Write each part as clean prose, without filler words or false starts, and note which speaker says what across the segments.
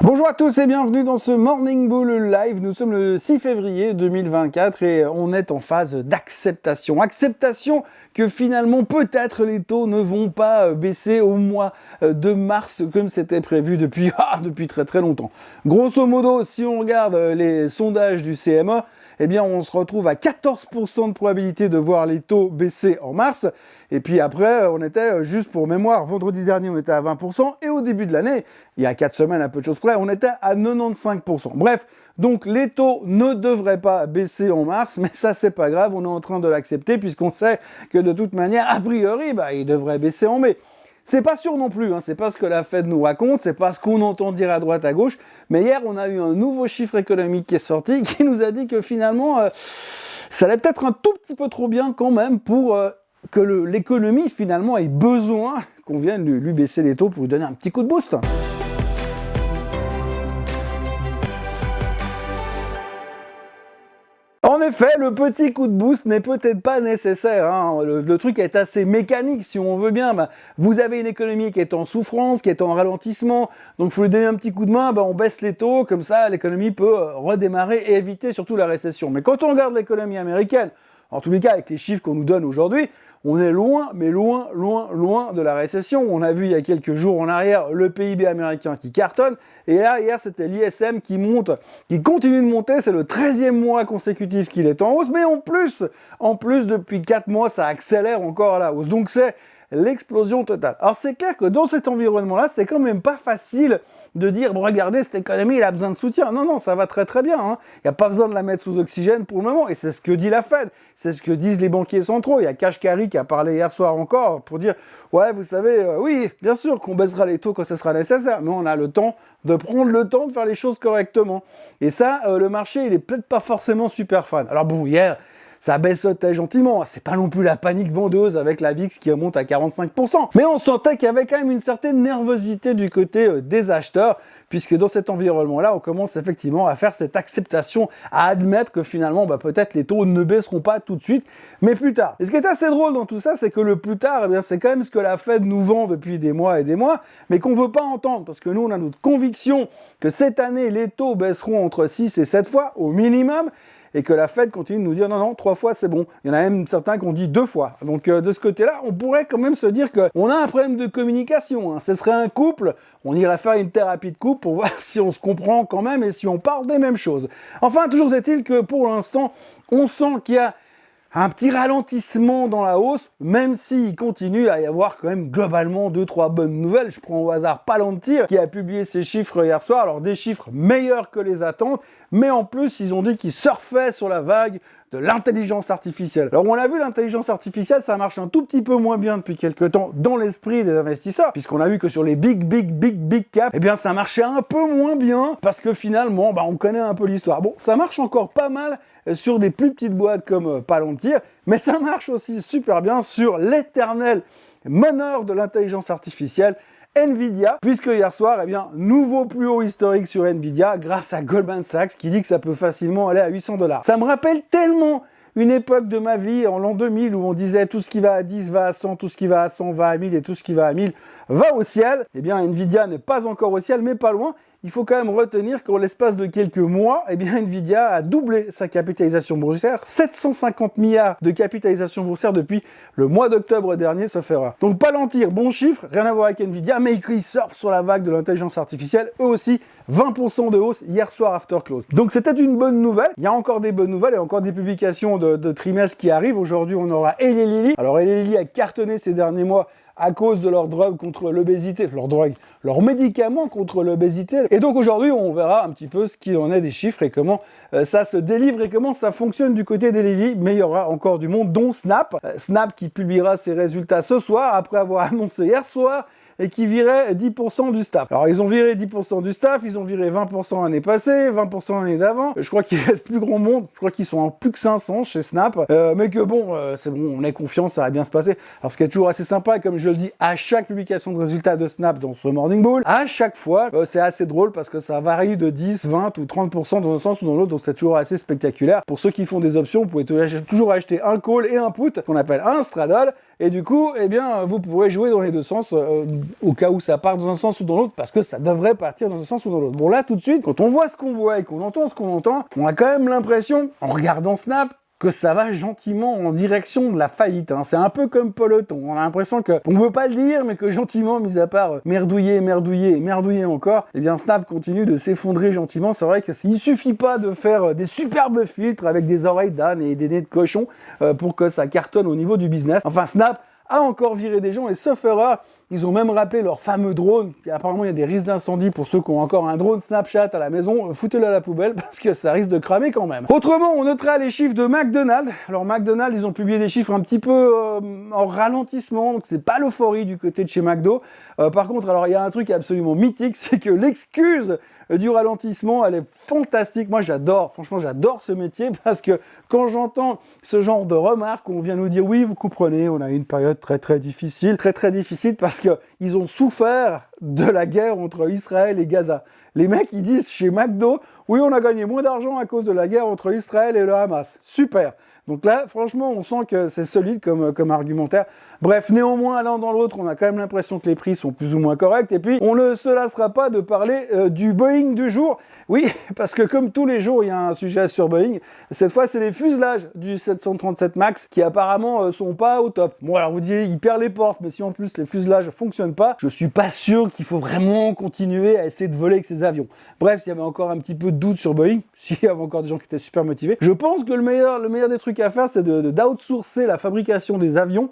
Speaker 1: Bonjour à tous et bienvenue dans ce Morning Bull Live. Nous sommes le 6 février 2024 et on est en phase d'acceptation. Acceptation que finalement peut-être les taux ne vont pas baisser au mois de mars comme c'était prévu depuis très très longtemps. Grosso modo, si on regarde les sondages du CME, eh bien on se retrouve à 14% de probabilité de voir les taux baisser en mars. Et puis après, on était, juste pour mémoire, vendredi dernier, on était à 20%. Et au début de l'année, il y a 4 semaines, à peu de choses près, on était à 95%. Bref, donc les taux ne devraient pas baisser en mars, mais ça, c'est pas grave, on est en train de l'accepter, puisqu'on sait que de toute manière, a priori, ils devraient baisser en mai. C'est pas sûr non plus, c'est pas ce que la Fed nous raconte, c'est pas ce qu'on entend dire à droite à gauche, mais hier on a eu un nouveau chiffre économique qui est sorti, qui nous a dit que finalement, ça allait peut-être un tout petit peu trop bien quand même pour que l'économie finalement ait besoin qu'on vienne lui baisser les taux pour lui donner un petit coup de boost. En effet, le petit coup de boost n'est peut-être pas nécessaire. Le truc est assez mécanique, si on veut bien. Vous avez une économie qui est en souffrance, qui est en ralentissement, donc il faut lui donner un petit coup de main, on baisse les taux, comme ça l'économie peut redémarrer et éviter surtout la récession. Mais quand on regarde l'économie américaine, en tous les cas avec les chiffres qu'on nous donne aujourd'hui, on est loin, mais loin de la récession. On a vu il y a quelques jours en arrière le PIB américain qui cartonne. Et là, hier, c'était l'ISM qui monte, qui continue de monter. C'est le 13e mois consécutif qu'il est en hausse. Mais en plus, depuis 4 mois, ça accélère encore à la hausse. Donc c'est l'explosion totale. Alors c'est clair que dans cet environnement-là, c'est quand même pas facile de dire, regardez, cette économie, elle a besoin de soutien. Non, ça va très très bien. Il n'y a pas besoin de la mettre sous oxygène pour le moment. Et c'est ce que dit la Fed. C'est ce que disent les banquiers centraux. Il y a Kashkari qui a parlé hier soir encore pour dire, ouais, vous savez, oui, bien sûr qu'on baissera les taux quand ce sera nécessaire, mais on a le temps de prendre le temps de faire les choses correctement. Et ça, le marché, il est peut-être pas forcément super fan. Alors bon, hier, ça baissotait gentiment, c'est pas non plus la panique vendeuse avec la VIX qui remonte à 45%. Mais on sentait qu'il y avait quand même une certaine nervosité du côté des acheteurs, puisque dans cet environnement-là, on commence effectivement à faire cette acceptation, à admettre que finalement, peut-être les taux ne baisseront pas tout de suite, mais plus tard. Et ce qui est assez drôle dans tout ça, c'est que le plus tard, c'est quand même ce que la Fed nous vend depuis des mois et des mois, mais qu'on veut pas entendre, parce que nous, on a notre conviction que cette année, les taux baisseront entre 6 et 7 fois au minimum, et que la Fed continue de nous dire non, 3 fois c'est bon. Il y en a même certains qui ont dit 2 fois. Donc de ce côté-là, on pourrait quand même se dire qu'on a un problème de communication. Ce serait un couple, on irait faire une thérapie de couple pour voir si on se comprend quand même et si on parle des mêmes choses. Enfin, toujours est-il que pour l'instant, on sent qu'il y a un petit ralentissement dans la hausse, même s'il continue à y avoir quand même globalement 2-3 bonnes nouvelles. Je prends au hasard Palantir qui a publié ses chiffres hier soir, alors des chiffres meilleurs que les attentes, mais en plus ils ont dit qu'ils surfaient sur la vague de l'intelligence artificielle. Alors on l'a vu, l'intelligence artificielle, ça marche un tout petit peu moins bien depuis quelques temps dans l'esprit des investisseurs, puisqu'on a vu que sur les big caps, eh bien ça marchait un peu moins bien, parce que finalement, on connaît un peu l'histoire. Bon, ça marche encore pas mal sur des plus petites boîtes comme Palantir, mais ça marche aussi super bien sur l'éternel meneur de l'intelligence artificielle, Nvidia, puisque hier soir, nouveau plus haut historique sur Nvidia grâce à Goldman Sachs qui dit que ça peut facilement aller à 800 $. Ça me rappelle tellement une époque de ma vie en l'an 2000 où on disait tout ce qui va à 10 va à 100, tout ce qui va à 100 va à 1000 et tout ce qui va à 1000 va au ciel. Eh bien, Nvidia n'est pas encore au ciel, mais pas loin. Il faut quand même retenir qu'en l'espace de quelques mois, Nvidia a doublé sa capitalisation boursière, 750 milliards de capitalisation boursière depuis le mois d'octobre dernier, sauf erreur. Donc Palantir, bon chiffre, rien à voir avec Nvidia, mais ils surfent sur la vague de l'intelligence artificielle, eux aussi, 20% de hausse hier soir after close. Donc c'était une bonne nouvelle, il y a encore des bonnes nouvelles et encore des publications de trimestres qui arrivent. Aujourd'hui, on aura Eli Lilly. Alors Eli Lilly a cartonné ces derniers mois à cause de leur drogue contre l'obésité, leur médicament contre l'obésité. Et donc aujourd'hui, on verra un petit peu ce qu'il en est des chiffres et comment ça se délivre et comment ça fonctionne du côté des Lilly. Mais il y aura encore du monde, dont Snap. Snap qui publiera ses résultats ce soir, après avoir annoncé hier soir et qui virait 10% du staff. Alors ils ont viré 10% du staff, ils ont viré 20% l'année passée, 20% l'année d'avant. Je crois qu'il reste plus grand monde, je crois qu'ils sont en plus que 500 chez Snap, mais que c'est bon, on est confiant, ça va bien se passer. Alors ce qui est toujours assez sympa, comme je le dis à chaque publication de résultats de Snap dans ce Morning Bull, à chaque fois, c'est assez drôle parce que ça varie de 10, 20 ou 30% dans un sens ou dans l'autre, donc c'est toujours assez spectaculaire. Pour ceux qui font des options, vous pouvez toujours acheter un call et un put, qu'on appelle un straddle, Et du coup, eh bien, vous pourrez jouer dans les deux sens, au cas où ça part dans un sens ou dans l'autre, parce que ça devrait partir dans un sens ou dans l'autre. Bon là, tout de suite, quand on voit ce qu'on voit et qu'on entend ce qu'on entend, on a quand même l'impression, en regardant Snap, que ça va gentiment en direction de la faillite. Hein. C'est un peu comme Peloton. On a l'impression que, on veut pas le dire, mais que gentiment, mis à part merdouiller, merdouiller et merdouiller encore, eh bien Snap continue de s'effondrer gentiment. C'est vrai qu'il suffit pas de faire des superbes filtres avec des oreilles d'âne et des nez de cochon pour que ça cartonne au niveau du business. Enfin, Snap a encore viré des gens et sauf erreur, ils ont même rappelé leur fameux drone. Et apparemment, il y a des risques d'incendie pour ceux qui ont encore un drone Snapchat à la maison. Foutez-le à la poubelle parce que ça risque de cramer quand même. Autrement, on notera les chiffres de McDonald's. Alors McDonald's, ils ont publié des chiffres un petit peu en ralentissement, donc c'est pas l'euphorie du côté de chez McDo. Par contre, alors il y a un truc absolument mythique, c'est que l'excuse du ralentissement, elle est fantastique. Moi, j'adore, franchement, j'adore ce métier parce que quand j'entends ce genre de remarques, on vient nous dire oui, vous comprenez, on a eu une période très difficile parce que ils ont souffert de la guerre entre Israël et Gaza. Les mecs, ils disent chez McDo, oui, on a gagné moins d'argent à cause de la guerre entre Israël et le Hamas. Super. Donc là, franchement, on sent que c'est solide comme argumentaire. Bref, néanmoins, l'un dans l'autre, on a quand même l'impression que les prix sont plus ou moins corrects. Et puis, on ne se lassera pas de parler du Boeing du jour. Oui, parce que comme tous les jours, il y a un sujet sur Boeing. Cette fois, c'est les fuselages du 737 MAX qui apparemment sont pas au top. Bon, alors vous direz, il perd les portes, mais si en plus les fuselages fonctionnent pas, je suis pas sûr qu'il faut vraiment continuer à essayer de voler avec ces avions. Bref, s'il y avait encore un petit peu de doute sur Boeing, s'il y avait encore des gens qui étaient super motivés, je pense que le meilleur des trucs à faire, c'est d'outsourcer la fabrication des avions,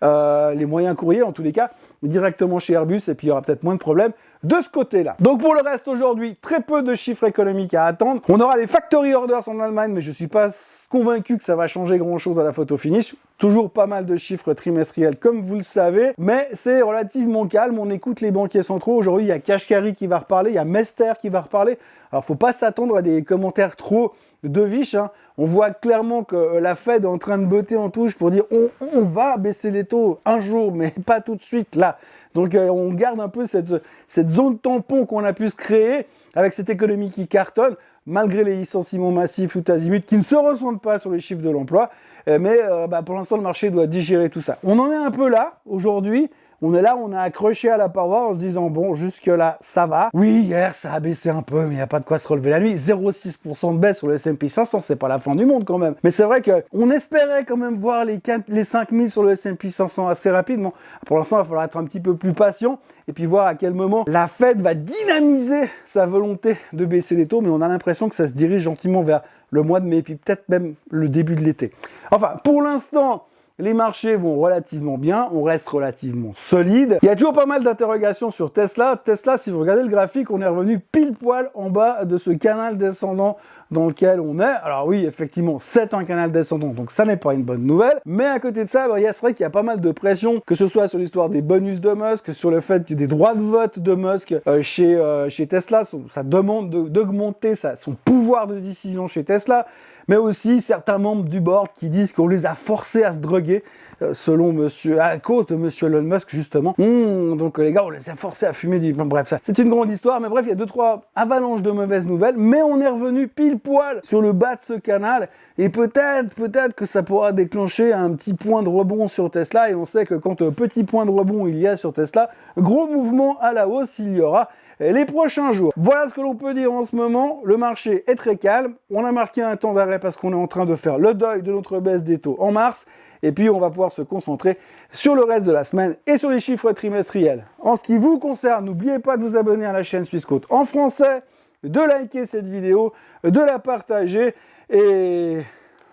Speaker 1: les moyens courriers en tous les cas, directement chez Airbus, et puis il y aura peut-être moins de problèmes de ce côté-là. Donc pour le reste aujourd'hui, très peu de chiffres économiques à attendre. On aura les factory orders en Allemagne, mais je suis pas convaincu que ça va changer grand-chose à la photo finish. Toujours pas mal de chiffres trimestriels, comme vous le savez, mais c'est relativement calme. On écoute les banquiers centraux. Aujourd'hui, il y a Kashkari qui va reparler, il y a Mester qui va reparler. Alors, faut pas s'attendre à des commentaires trop dovish. Hein. On voit clairement que la Fed est en train de botter en touche pour dire on va baisser les taux un jour, mais pas tout de suite là. Donc on garde un peu cette zone tampon qu'on a pu se créer avec cette économie qui cartonne, malgré les licenciements massifs tout azimut qui ne se ressentent pas sur les chiffres de l'emploi. Mais pour l'instant, le marché doit digérer tout ça. On en est un peu là aujourd'hui. On est là, on a accroché à la paroi en se disant, bon, jusque-là, ça va. Oui, hier, ça a baissé un peu, mais il n'y a pas de quoi se relever la nuit. 0,6% de baisse sur le S&P 500, c'est pas la fin du monde quand même. Mais c'est vrai qu'on espérait quand même voir les 5000 sur le S&P 500 assez rapidement. Pour l'instant, il va falloir être un petit peu plus patient et puis voir à quel moment la Fed va dynamiser sa volonté de baisser les taux, mais on a l'impression que ça se dirige gentiment vers le mois de mai, puis peut-être même le début de l'été. Enfin, pour l'instant, les marchés vont relativement bien, on reste relativement solide. Il y a toujours pas mal d'interrogations sur Tesla. Tesla, si vous regardez le graphique, on est revenu pile poil en bas de ce canal descendant dans lequel on est. Alors oui, effectivement, c'est un canal descendant, donc ça n'est pas une bonne nouvelle. Mais à côté de ça, c'est vrai qu'il y a pas mal de pression, que ce soit sur l'histoire des bonus de Musk, sur le fait qu'il y ait des droits de vote de Musk chez Tesla, sa demande d'augmenter son pouvoir de décision chez Tesla, mais aussi certains membres du board qui disent qu'on les a forcés à se droguer, à cause de monsieur Elon Musk, justement. Donc les gars, on les a forcés à fumer du... Bref, ça, c'est une grande histoire, mais bref, il y a 2-3 avalanches de mauvaises nouvelles, mais on est revenu pile poil sur le bas de ce canal, et peut-être que ça pourra déclencher un petit point de rebond sur Tesla, et on sait que quand petit point de rebond il y a sur Tesla, gros mouvement à la hausse il y aura les prochains jours. Voilà ce que l'on peut dire en ce moment. Le marché est très calme. On a marqué un temps d'arrêt parce qu'on est en train de faire le deuil de notre baisse des taux en mars. Et puis, on va pouvoir se concentrer sur le reste de la semaine et sur les chiffres trimestriels. En ce qui vous concerne, n'oubliez pas de vous abonner à la chaîne Swissquote en français, de liker cette vidéo, de la partager et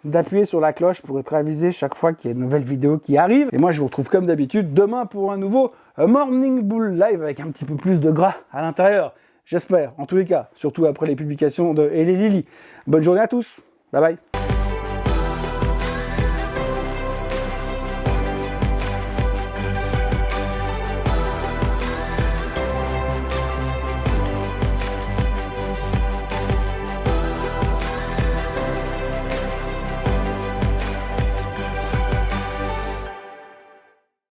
Speaker 1: d'appuyer sur la cloche pour être avisé chaque fois qu'il y a une nouvelle vidéo qui arrive. Et moi, je vous retrouve comme d'habitude demain pour un nouveau Morning Bull Live avec un petit peu plus de gras à l'intérieur. J'espère, en tous les cas, surtout après les publications de Eli Lilly. Bonne journée à tous. Bye bye.